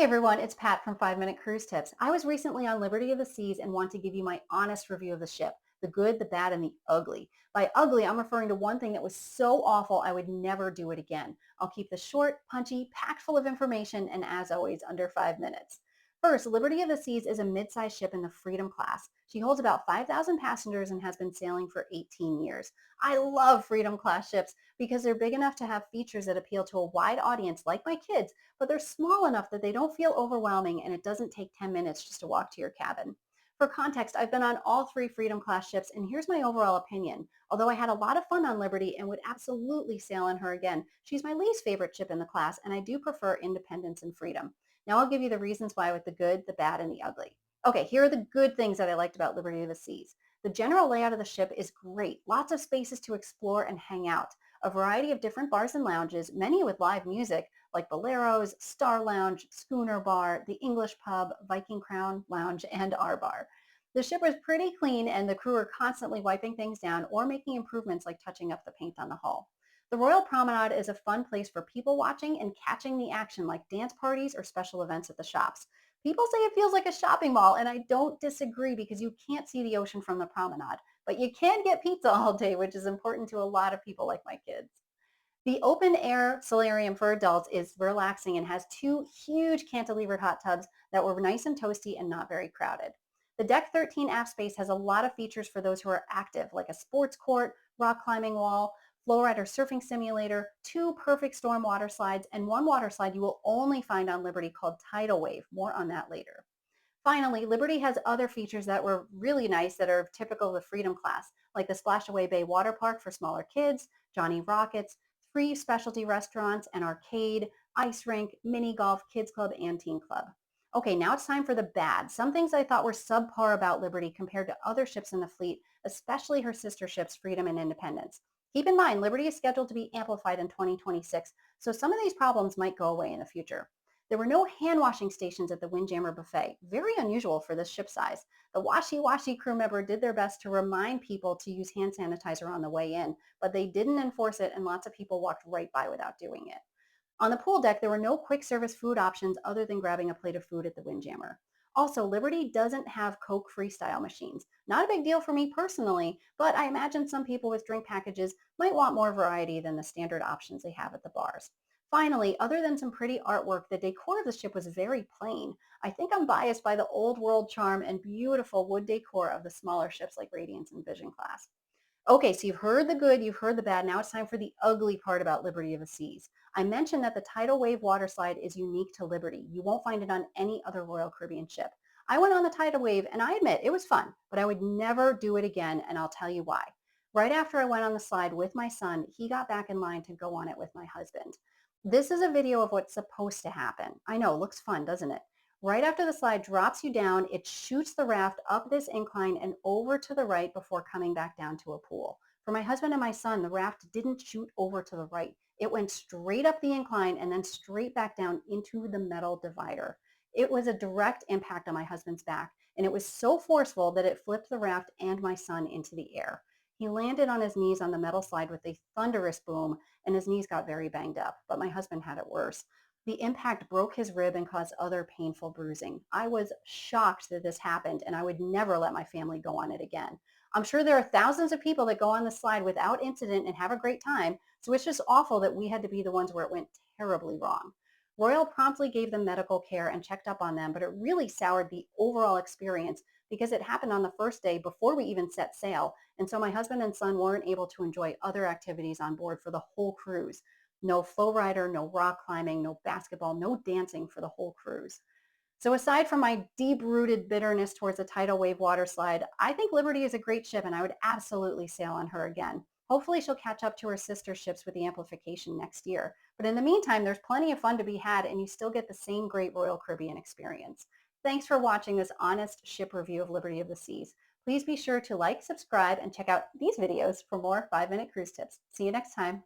everyone, it's Pat from 5 Minute Cruise Tips. I was recently on Liberty of the Seas and want to give you my honest review of the ship, the good, the bad, and the ugly. By ugly, I'm referring to one thing that was so awful I would never do it again. I'll keep this short, punchy, packed full of information, and as always, under 5 minutes. First, Liberty of the Seas is a mid-sized ship in the Freedom class. She holds about 5,000 passengers and has been sailing for 18 years. I love Freedom class ships because they're big enough to have features that appeal to a wide audience like my kids, but they're small enough that they don't feel overwhelming and it doesn't take 10 minutes just to walk to your cabin. For context, I've been on all three Freedom class ships and here's my overall opinion. Although I had a lot of fun on Liberty and would absolutely sail on her again, she's my least favorite ship in the class and I do prefer independence and freedom. Now I'll give you the reasons why with the good, the bad, and the ugly. Okay, here are the good things that I liked about Liberty of the Seas. The general layout of the ship is great. Lots of spaces to explore and hang out. A variety of different bars and lounges, many with live music, like Boleros, Star Lounge, Schooner Bar, the English Pub, Viking Crown Lounge, and our bar. The ship was pretty clean and the crew are constantly wiping things down or making improvements like touching up the paint on the hull. The Royal Promenade is a fun place for people watching and catching the action like dance parties or special events at the shops. People say it feels like a shopping mall, and I don't disagree because you can't see the ocean from the promenade, but you can get pizza all day, which is important to a lot of people like my kids. The open air solarium for adults is relaxing and has two huge cantilevered hot tubs that were nice and toasty and not very crowded. The Deck 13 aft space has a lot of features for those who are active, like a sports court, rock climbing wall, flowrider surfing simulator, two perfect storm water slides, and one water slide you will only find on Liberty called Tidal Wave. More on that later. Finally, Liberty has other features that were really nice that are typical of the Freedom class, like the Splashaway Bay Water Park for smaller kids, Johnny Rockets, three specialty restaurants, an arcade, ice rink, mini golf, kids club, and teen club. Okay, now it's time for the bad. Some things I thought were subpar about Liberty compared to other ships in the fleet, especially her sister ships, Freedom and Independence. Keep in mind, Liberty is scheduled to be amplified in 2026, so some of these problems might go away in the future. There were no hand washing stations at the Windjammer buffet, very unusual for this ship size. The washy-washy crew member did their best to remind people to use hand sanitizer on the way in, but they didn't enforce it and lots of people walked right by without doing it. On the pool deck, there were no quick service food options other than grabbing a plate of food at the Windjammer. Also, Liberty doesn't have Coke Freestyle machines. Not a big deal for me personally, but I imagine some people with drink packages might want more variety than the standard options they have at the bars. Finally, other than some pretty artwork, the decor of the ship was very plain. I think I'm biased by the old world charm and beautiful wood decor of the smaller ships like Radiance and Vision class. Okay, so you've heard the good, you've heard the bad. Now it's time for the ugly part about Liberty of the Seas. I mentioned that the tidal wave water slide is unique to Liberty. You won't find it on any other Royal Caribbean ship. I went on the tidal wave and I admit it was fun, but I would never do it again and I'll tell you why. Right after I went on the slide with my son, he got back in line to go on it with my husband. This is a video of what's supposed to happen. I know, looks fun, doesn't it? Right after the slide drops you down, it shoots the raft up this incline and over to the right before coming back down to a pool. For my husband and my son, the raft didn't shoot over to the right. It went straight up the incline and then straight back down into the metal divider. It was a direct impact on my husband's back, and it was so forceful that it flipped the raft and my son into the air. He landed on his knees on the metal slide with a thunderous boom, and his knees got very banged up, but my husband had it worse. The impact broke his rib and caused other painful bruising. I was shocked that this happened, and I would never let my family go on it again. I'm sure there are thousands of people that go on the slide without incident and have a great time, so it's just awful that we had to be the ones where it went terribly wrong. Royal promptly gave them medical care and checked up on them, but it really soured the overall experience because it happened on the first day before we even set sail, and so my husband and son weren't able to enjoy other activities on board for the whole cruise. No flow rider, no rock climbing, no basketball, no dancing for the whole cruise. So aside from my deep-rooted bitterness towards a tidal wave water slide, I think Liberty is a great ship and I would absolutely sail on her again. Hopefully she'll catch up to her sister ships with the amplification next year. But in the meantime, there's plenty of fun to be had and you still get the same great Royal Caribbean experience. Thanks for watching this honest ship review of Liberty of the Seas. Please be sure to like, subscribe, and check out these videos for more 5-minute cruise tips. See you next time.